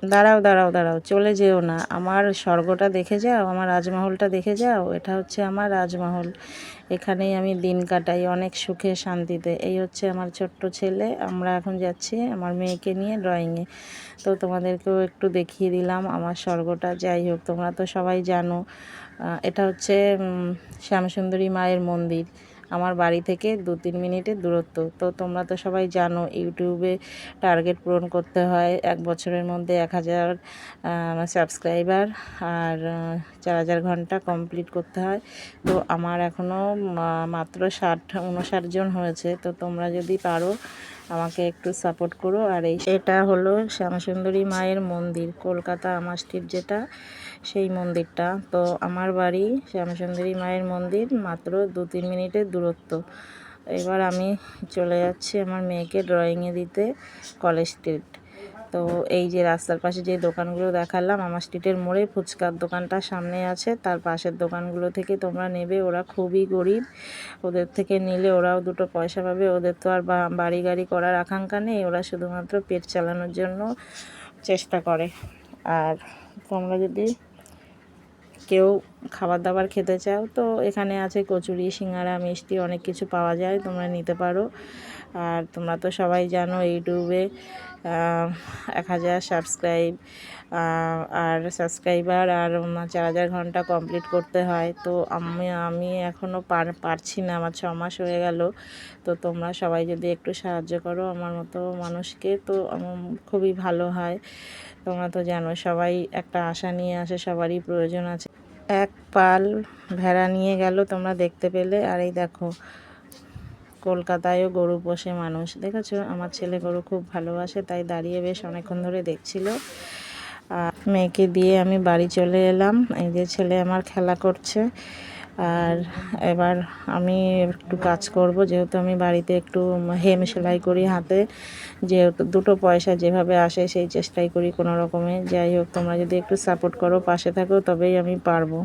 দাঁড়াও দাঁড়াও দাঁড়াও, চলে যেও না। আমার স্বর্গটা দেখে যাও, আমার রাজমহলটা দেখে যাও। এটা হচ্ছে আমার রাজমহল, এখানেই আমি দিন কাটাই অনেক সুখে শান্তিতে। এই হচ্ছে আমার ছোট্ট ছেলে। আমরা এখন যাচ্ছি আমার মেয়েকে নিয়ে ড্রয়িংয়ে। তো তোমাদেরকেও একটু দেখিয়ে দিলাম আমার স্বর্গটা। যাই হোক, তোমরা তো সবাই জানো এটা হচ্ছে শ্যামসুন্দরী মায়ের মন্দির। আমার বাড়ি থেকে 2-3 মিনিটের দূরত্ব। তো তোমরা তো সবাই জানো ইউটিউবে টার্গেট পূরণ করতে হয় 1 বছরের মধ্যে 1000 সাবস্ক্রাইবার আর 4000 ঘন্টা কমপ্লিট করতে হয়। তো আমার এখনও মাত্র 59 জন হয়েছে। তো তোমরা যদি পারো আমাকে একটু সাপোর্ট করো। আর এটা হলো শ্যামসুন্দরী মায়ের মন্দির, কলকাতা আমার স্ট্রিট যেটা, সেই মন্দিরটা। তো আমার বাড়ি শ্যামসুন্দরী মায়ের মন্দির মাত্র 2-3 মিনিটের দূরত্ব। এবার আমি চলে যাচ্ছি আমার মেয়েকে ড্রয়িংয়ে দিতে কলেজ স্ট্রিট। তো এই যে রাস্তার পাশে যে দোকানগুলো দেখালাম, আমার স্ট্রিটের মোড়ে ফুচকার দোকানটা সামনে আছে, তার পাশের দোকানগুলো থেকে তোমরা নেবে। ওরা খুবই গরিব, ওদের থেকে নিলে ওরাও দুটো পয়সা পাবে। ওদের তো আর বাড়ি গাড়ি করার আকাঙ্ক্ষা নেই, ওরা শুধুমাত্র পেট চালানোর জন্য চেষ্টা করে। আর তোমরা যদি কেউ খাবার দাবার খেতে চাও তো এখানে আছে কচুরি, সিঙ্গারা, মিষ্টি, অনেক কিছু পাওয়া যায়, তোমরা নিতে পারো। আর তোমরা তো সবাই জানো ইউটিউবে 1000 সাবস্ক্রাইবার আর 4000 ঘন্টা কমপ্লিট করতে হয়। তো আমি এখনও পারছি না, আমার 6 মাস হয়ে গেল। তো তোমরা সবাই যদি একটু সাহায্য করো আমার মতো মানুষকে, তো খুবই ভালো হয়। তোমরা তো জানো সবাই একটা আশা নিয়ে আসে, সবারই প্রয়োজন আছে। এক পাল ভেড়া নিয়ে গেল, তোমরা দেখতে পেলে। আর এই দেখো কলকাতায়ও গরু পোষে মানুষ, দেখেছো? আমার ছেলে গরু খুব ভালোবাসে, তাই দাঁড়িয়ে বেশ অনেকক্ষণ ধরে দেখছিল। আর মেয়েকে দিয়ে আমি বাড়ি চলে এলাম। এই যে ছেলে আমার খেলা করছে। আর এবার আমি একটু কাজ করব, যেহেতু আমি বাড়িতে একটু হেম সেলাই করি হাতে, যেহেতু দুটো পয়সা যেভাবে আসে সেই চেষ্টাই করি কোনো রকমে। যাই হোক, তোমরা যদি একটু সাপোর্ট করো, পাশে থাকো, তবেই আমি পারবো।